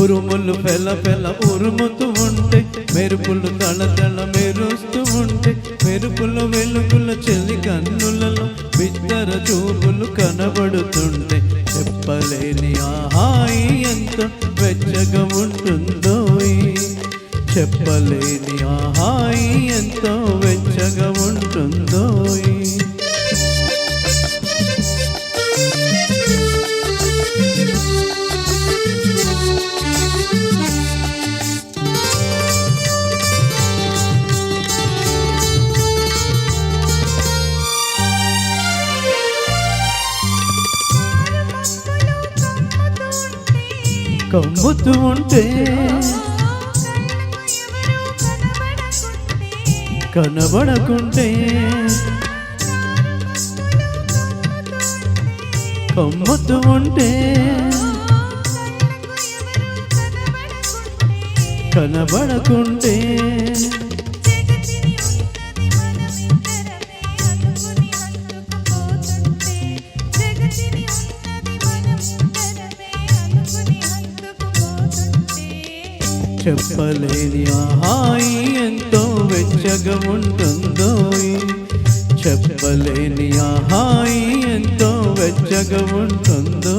ఉరుములు పెల పెల ఉరుముతూ ఉంటే, మెరుపులు తళతళ మెరుస్తూ ఉంటే, మెరుపుల వెలుగుల చెల్లి కన్నులలో బిద్దర చూపులు కనబడుతుంటే, చెప్పలేని ఆహాయి ఎంత వెచ్చగా ఉంటుందో, చెప్పలేని ఆహాయి ఎంతో వెచ్చగా ఉంటుందో. కమ్ముతూ ఉంటే, కనబడకుంటే, కమ్ముతూ ఉంటే, కనబడకుంటే, చెప్పలేని ఆహాయి ఎంతో వెచ్చగా ఉంటుందో, చెప్పలేని ఆహాయి ఎంతో వెచ్చగా ఉంటుందో.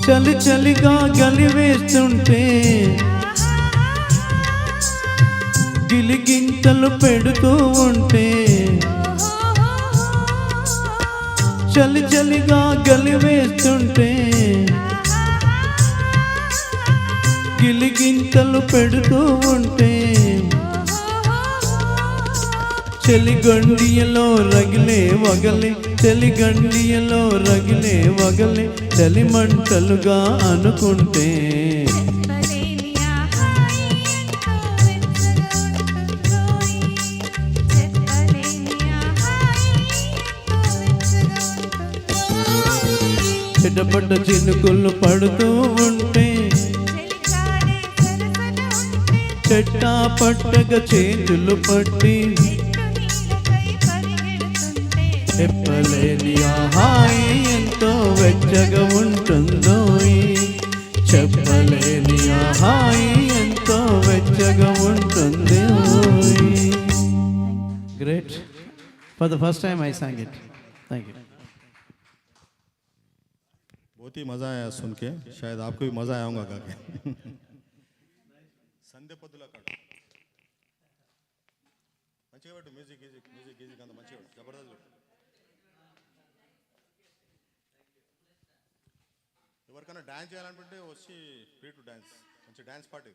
చలి చలిగా గలివేస్తుంటే, గిలిగింతలు పెడుతూ ఉంటే, చలి చలిగా గలివేస్తుంటే, గిలిగింతలు పెడుతూ ఉంటే, చలిగండియలో రగిలే వగలే, చలిగండియలో రగిలే వగలే, చలిమంటలుగా అనుకుంటే, చిటపట చినుకులు పడుతూ ఉంటే, చెట్టా పట్టగా చేతులు పట్టి, చెప్పలేని ఆహాయి ఎంతో వెచ్చగా ఉంటుందో, చెప్పలేని ఆహాయి ఎంతో వెచ్చగా ఉంటుంది. Great. For the first time I sang it. Thank you. बहुत ही मज़ा आया सुन के, शायद आपको भी मज़ा आया होगा गा के. संदे पदुला काड़ మంచిగా పెట్టు, మ్యూజిక్ మ్యూజిక్ మ్యూజిక్ మ్యూజిక్ అంత మంచిగా పెట్టు, జబర్దస్త్ పెట్టు. ఎవరికైనా డ్యాన్స్ చేయాలనుకుంటే వచ్చి ఫ్రీ టు డ్యాన్స్, మంచి డ్యాన్స్ పార్టీ.